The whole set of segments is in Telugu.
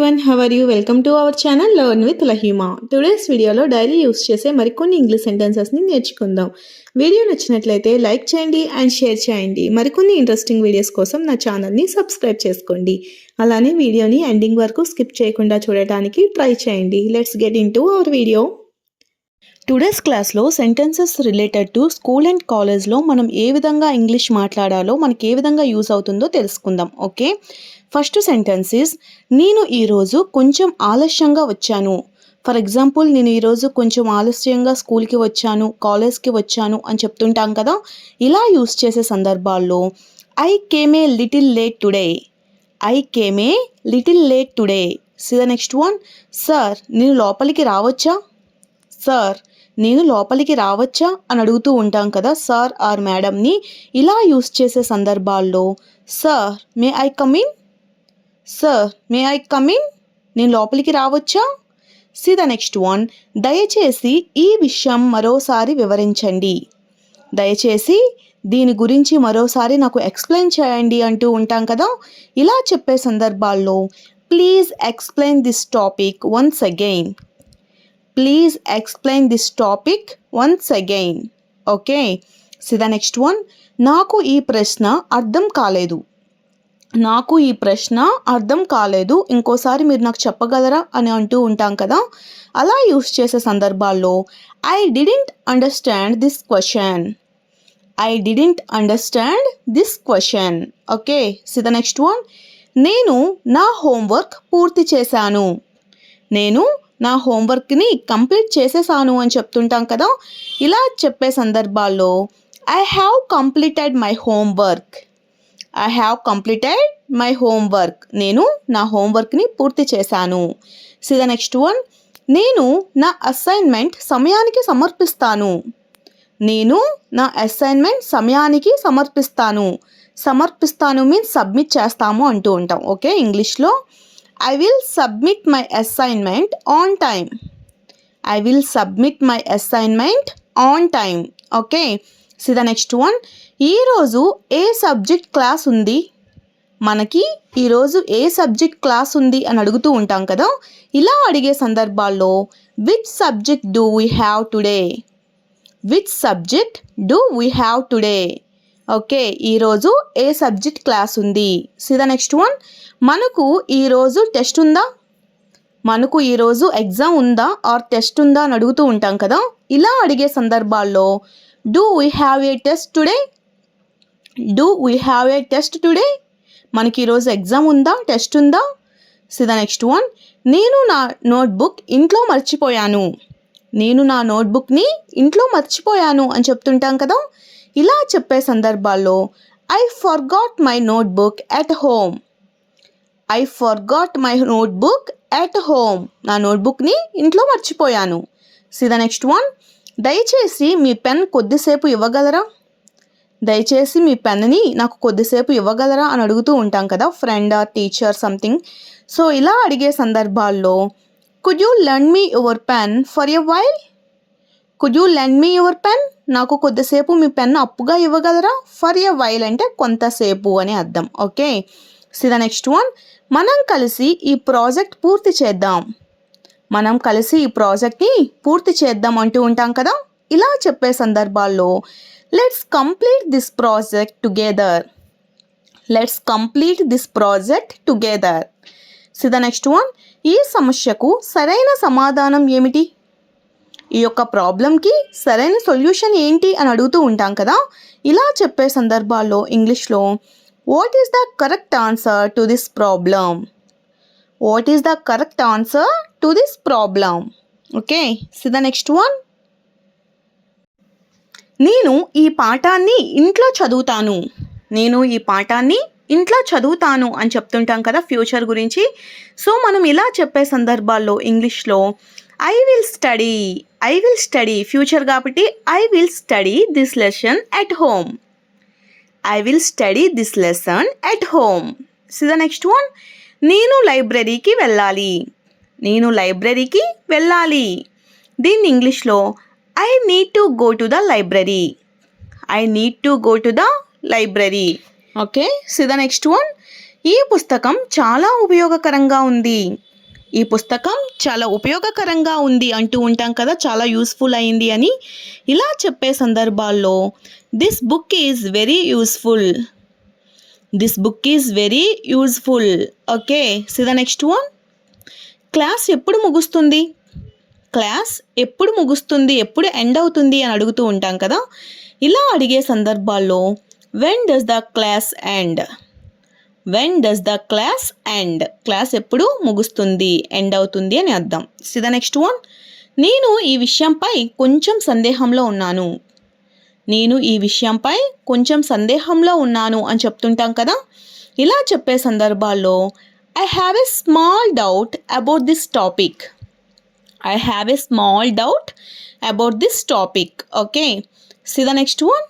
everyone, how are you? Welcome to our channel Learn with Lahima. Today's video లో డైలీ యూస్ చేసే మరికొన్ని ఇంగ్లీష్ సెంటెన్సెస్ ని నేర్చుకుందాం. వీడియో నచ్చినట్లయితే లైక్ చేయండి అండ్ షేర్ చేయండి. మరికొన్ని ఇంట్రెస్టింగ్ వీడియోస్ కోసం నా ఛానల్ ని సబ్స్క్రైబ్ చేసుకోండి. అలానే వీడియోని ఎండింగ్ వరకు స్కిప్ చేయకుండా చూడడానికి ట్రై చేయండి. Let's get into our video. Today's క్లాస్లో sentences related to school and కాలేజ్లో మనం ఏ విధంగా ఇంగ్లీష్ మాట్లాడాలో మనకి ఏ విధంగా యూస్ అవుతుందో తెలుసుకుందాం. ఓకే, ఫస్ట్ సెంటెన్స్ ఈజ్ నేను ఈరోజు కొంచెం ఆలస్యంగా వచ్చాను. ఫర్ ఎగ్జాంపుల్, నేను ఈరోజు కొంచెం ఆలస్యంగా స్కూల్కి వచ్చాను, కాలేజ్కి వచ్చాను అని చెప్తుంటాం కదా. ఇలా యూస్ చేసే సందర్భాల్లో I came a little late today. I came a little late today. See the next one. Sir, నేను లోపలికి రావచ్చా? సార్, నేను లోపలికి రావచ్చా అని అడుగుతూ ఉంటాం కదా సార్ ఆర్ మేడంని. ఇలా యూస్ చేసే సందర్భాల్లో sir may I come in. Sir may I come in. నేను లోపలికి రావచ్చా? See the next one. దయచేసి ఈ విషయం మరోసారి వివరించండి. దయచేసి దీని గురించి మరోసారి నాకు ఎక్స్ప్లెయిన్ చేయండి అంటూ ఉంటాం కదా. ఇలా చెప్పే సందర్భాల్లో please explain this topic once again. Please explain this topic once again. Okay, see the next one. నాకు ఈ ప్రశ్న అర్థం కాలేదు. నాకు ఈ ప్రశ్న అర్థం కాలేదు, ఇంకోసారి మీరు నాకు చెప్పగలరా అని అంటూ ఉంటాం కదా. అలా యూస్ చేసే సందర్భాల్లో I didn't understand this question. I didn't understand this question. Okay, see the next one. నేను నా హోంవర్క్ పూర్తి చేశాను. నేను నా హోంవర్క్ని కంప్లీట్ చేసేసాను అని చెప్తుంటాం కదా. ఇలా చెప్పే సందర్భాల్లో I have completed my homework. I have completed my homework. నేను నా హోంవర్క్ని పూర్తి చేశాను. C the next one. నేను నా అసైన్మెంట్ సమయానికి సమర్పిస్తాను. నేను నా అసైన్మెంట్ సమయానికి సమర్పిస్తాను. సమర్పిస్తాను మీన్స్ సబ్మిట్ చేస్తాము అంటూ ఉంటాం. ఓకే, ఇంగ్లీష్లో I will submit my assignment on time. I will submit my assignment on time. Okay, see the next one. ఈరోజు ఏ సబ్జెక్ట్ క్లాస్ ఉంది? మనకి ఈరోజు ఏ సబ్జెక్ట్ క్లాస్ ఉంది అని అడుగుతూ ఉంటాం కదా. ఇలా అడిగే సందర్భాల్లో which subject do we have today? Which subject do we have today? Okay, ఈరోజు ఏ సబ్జెక్ట్ క్లాస్ ఉంది? C the next one. మనకు ఈరోజు టెస్ట్ ఉందా? మనకు ఈరోజు ఎగ్జామ్ ఉందా ఆర్ టెస్ట్ ఉందా అని అడుగుతూ ఉంటాం కదా. ఇలా అడిగే సందర్భాల్లో do we have a test today? Do we have a test today? మనకి ఈరోజు ఎగ్జామ్ ఉందా, టెస్ట్ ఉందా? C the next one. నేను నా నోట్బుక్ ఇంట్లో మర్చిపోయాను. నేను నా నోట్బుక్ని ఇంట్లో మర్చిపోయాను అని చెప్తుంటాం కదా. ఇలా చెప్పే సందర్భాల్లో I forgot my notebook at home. I forgot my notebook at home. నా నోట్బుక్ని ఇంట్లో మర్చిపోయాను. C the next one. దయచేసి మీ పెన్ కొద్దిసేపు ఇవ్వగలరా? దయచేసి మీ పెన్ని నాకు కొద్దిసేపు ఇవ్వగలరా అని అడుగుతూ ఉంటాం కదా, friend or teacher something. So ఇలా అడిగే సందర్భాల్లో could you lend me your pen for a while? Could you lend me your pen? నాకు కొద్దిసేపు మీ పెన్ అప్పుగా ఇవ్వగలరా? ఫర్ ఎ వైల్ అంటే కొంతసేపు అని అర్థం. Okay, see the next one. మనం కలిసి ఈ ప్రాజెక్ట్ పూర్తి చేద్దాం. మనం కలిసి ఈ ప్రాజెక్ట్ని పూర్తి చేద్దాం అంటూ ఉంటాం కదా. ఇలా చెప్పే సందర్భాల్లో let's complete this project together. Let's complete this project together. C the next one. ఈ సమస్యకు సరైన సమాధానం ఏమిటి? ఈ యొక్క ప్రాబ్లంకి సరైన సొల్యూషన్ ఏంటి అని అడుగుతూ ఉంటాం కదా. ఇలా చెప్పే సందర్భాల్లో ఇంగ్లీష్లో what is the correct answer to this problem? What is the correct answer to this problem? Okay, see the next one. నేను ఈ పాఠాన్ని ఇంట్లో చదువుతాను. నేను ఈ పాఠాన్ని ఇంట్లో చదువుతాను అని చెప్తుంటాం కదా ఫ్యూచర్ గురించి. సో మనం ఇలా చెప్పే సందర్భాల్లో ఇంగ్లీష్లో I will study. I will study future కాబట్టి I will study this lesson at home. I will study this lesson at home. See the next one. నేను లైబ్రరీకి వెళ్ళాలి. నేను లైబ్రరీకి వెళ్ళాలి. దీన్ని ఇంగ్లీష్లో I need to go to the library. I need to go to the library. Okay, see the next one. ఈ పుస్తకం చాలా ఉపయోగకరంగా ఉంది. ఈ పుస్తకం చాలా ఉపయోగకరంగా ఉంది అంటూ ఉంటాం కదా, చాలా యూస్ఫుల్ అయింది అని. ఇలా చెప్పే సందర్భాల్లో this book is very useful, this book is very useful. Okay, see the next one. Class ఎప్పుడు ముగుస్తుంది, క్లాస్ ఎప్పుడు ముగుస్తుంది, ఎప్పుడు ఎండ్ అవుతుంది అని అడుగుతూ ఉంటాం కదా. ఇలా అడిగే సందర్భాల్లో when does the class end, when does the class end, class ఎప్పుడు ముగుస్తుంది, ఎండ్ అవుతుంది అని అర్థం. C the next one. నేను ఈ విషయంపై కొంచెం సందేహంలో ఉన్నాను, నేను ఈ విషయంపై కొంచెం సందేహంలో ఉన్నాను అని చెప్తుంటాం కదా. ఇలా చెప్పే సందర్భాల్లో I have a small doubt about this topic, I have a small doubt about this topic. Okay, see the next one.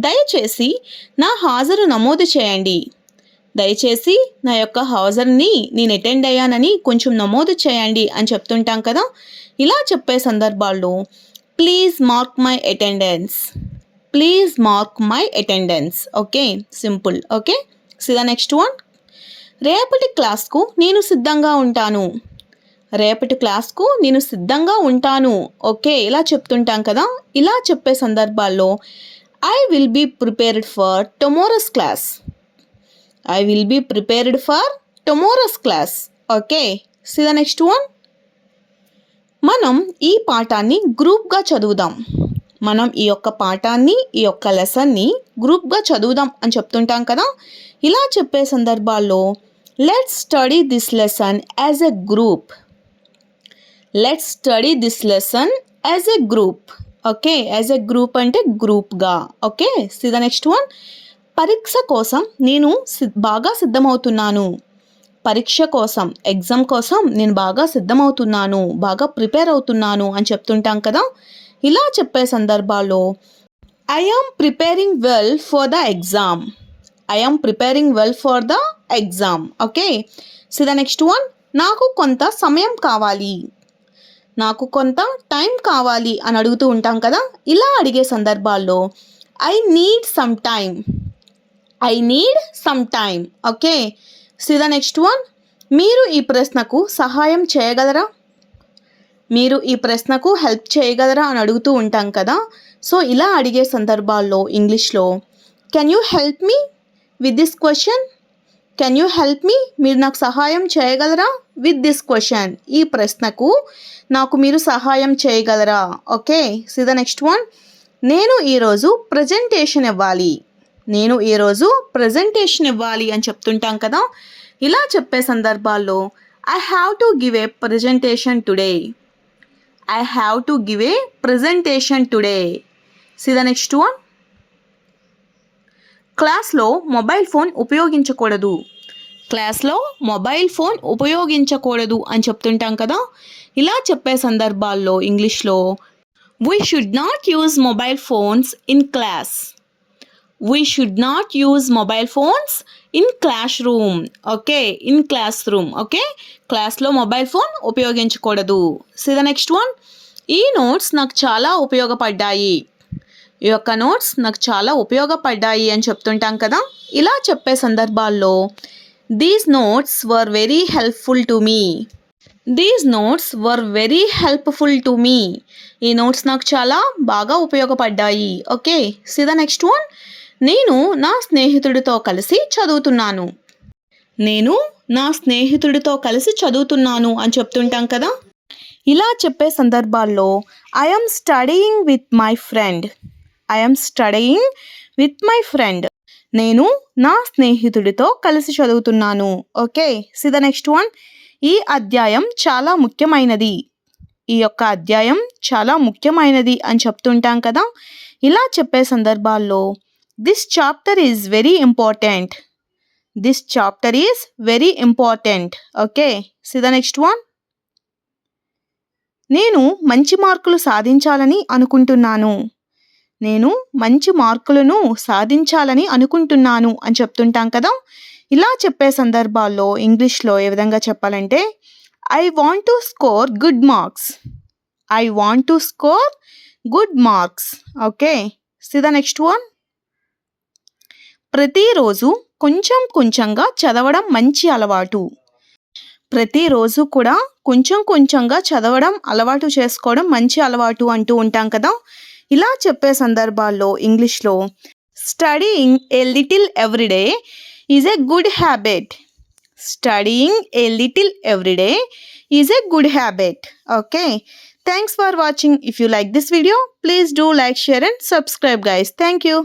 దయచేసి నా హాజరు నమోదు చేయండి, దయచేసి నా యొక్క హాజరుని నేను అటెండ్ అయ్యానని కొంచెం నమోదు చేయండి అని చెప్తుంటాం కదా. ఇలా చెప్పే సందర్భాల్లో please mark my attendance, please mark my attendance. Okay, simple. Okay, see the next one. రేపటి క్లాస్కు నేను సిద్ధంగా ఉంటాను, రేపటి క్లాస్కు నేను సిద్ధంగా ఉంటాను. ఓకే, ఇలా చెప్తుంటాం కదా. ఇలా చెప్పే సందర్భాల్లో I will be prepared for tomorrow's class, I will be prepared for tomorrow's class. Okay, see the next one. మనం ఈ పాఠాన్ని గ్రూప్గా చదువుదాం, మనం ఈ యొక్క పాఠాన్ని, ఈ యొక్క లెసన్ని గ్రూప్గా చదువుదాం అని చెప్తుంటాం కదా. ఇలా చెప్పే సందర్భాల్లో let's study this lesson as a group, let's study this lesson as a group. Okay, as a group అంటే గ్రూప్గా. Okay, see the next one. పరీక్ష కోసం నేను బాగా సిద్ధమవుతున్నాను, పరీక్ష కోసం, ఎగ్జామ్ కోసం నేను బాగా సిద్ధమవుతున్నాను, బాగా ప్రిపేర్ అవుతున్నాను అని చెప్తుంటాం కదా. ఇలా చెప్పే సందర్భాల్లో I am preparing well for the exam, I am preparing well for the exam. Okay, see the next one. నాకు కొంత సమయం కావాలి, నాకు కొంత టైం కావాలి అని అడుగుతూ ఉంటాం కదా. ఇలా అడిగే సందర్భాల్లో I need some time, I need some time. Okay, see the next one. మీరు ఈ ప్రశ్నకు సహాయం చేయగలరా, మీరు ఈ ప్రశ్నకు హెల్ప్ చేయగలరా అని అడుగుతూ ఉంటాం కదా. సో ఇలా అడిగే సందర్భాల్లో ఇంగ్లీష్లో can you help me with this question, can you help me, మీరు నాకు సహాయం చేయగలరా విత్ దిస్ క్వశ్చన్, ఈ ప్రశ్నకు నాకు మీరు సహాయం చేయగలరా. Okay, see the next one. నేను ఈరోజు ప్రజెంటేషన్ ఇవ్వాలి, నేను ఈరోజు ప్రజెంటేషన్ ఇవ్వాలి అని చెప్తుంటాం కదా. ఇలా చెప్పే సందర్భాల్లో I have to give a presentation today, I have to give a presentation today. C the next one. క్లాస్లో మొబైల్ ఫోన్ ఉపయోగించకూడదు, క్లాస్లో మొబైల్ ఫోన్ ఉపయోగించకూడదు అని చెప్తుంటాం కదా. ఇలా చెప్పే సందర్భాల్లో ఇంగ్లీష్లో we should not use mobile phones in class, we should not use mobile phones in class room. Okay, in class room. Okay, క్లాస్లో మొబైల్ ఫోన్ ఉపయోగించకూడదు. C the next one. ఈ నోట్స్ నాకు చాలా ఉపయోగపడ్డాయి, ఈ యొక్క నోట్స్ నాకు చాలా ఉపయోగపడ్డాయి అని చెప్తుంటాం కదా. ఇలా చెప్పే సందర్భాల్లో these notes were very helpful to me, these notes were very helpful to me, ఈ నోట్స్ నాకు చాలా బాగా ఉపయోగపడ్డాయి. Okay, see the next one. నేను నా స్నేహితుడితో కలిసి చదువుతున్నాను, నేను నా స్నేహితుడితో కలిసి చదువుతున్నాను అని చెప్తుంటాం కదా. ఇలా చెప్పే సందర్భాల్లో I am studying with my friend, I am studying with my friend, నేను నా స్నేహితుడితో కలిసి చదువుతున్నాను. Okay, see the next one. ఈ అధ్యాయం చాలా ముఖ్యమైనది, ఈ యొక్క అధ్యాయం చాలా ముఖ్యమైనది అని చెప్తుంటాం కదా. ఇలా చెప్పే సందర్భాల్లో this chapter is very important, this chapter is very important. Okay, see the next one. నేను మంచి మార్కులు సాధించాలని అనుకుంటున్నాను, నేను మంచి మార్కులను సాధించాలని అనుకుంటున్నాను అని చెప్తుంటాం కదా. ఇలా చెప్పే సందర్భాల్లో ఇంగ్లీష్లో ఏ విధంగా చెప్పాలంటే I want to score good marks, I want to score good marks. Okay, see the next one. ప్రతిరోజు కొంచెం కొంచెంగా చదవడం మంచి అలవాటు, ప్రతిరోజు కూడా కొంచెం కొంచెంగా చదవడం అలవాటు చేసుకోవడం మంచి అలవాటు అంటూ ఉంటాం కదా. ఇలా చెప్పే సందర్భాల్లో ఇంగ్లీష్లో studying a little everyday is a good habit. Studying a little everyday is a good habit. Okay, thanks for watching. If you like this video, please do like, share and subscribe guys. Thank you.